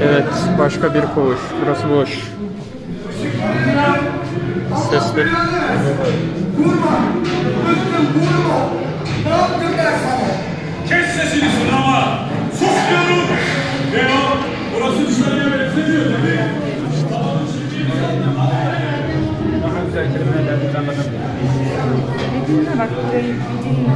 Evet, başka bir koğuş. Burası boş. Sesli. Kes sesini sınava! Sus diyorum! Burası dışarıya benzemiyor tabii. Daha güzel kelimelerle anladım. Dinle bak burayı bir dinle.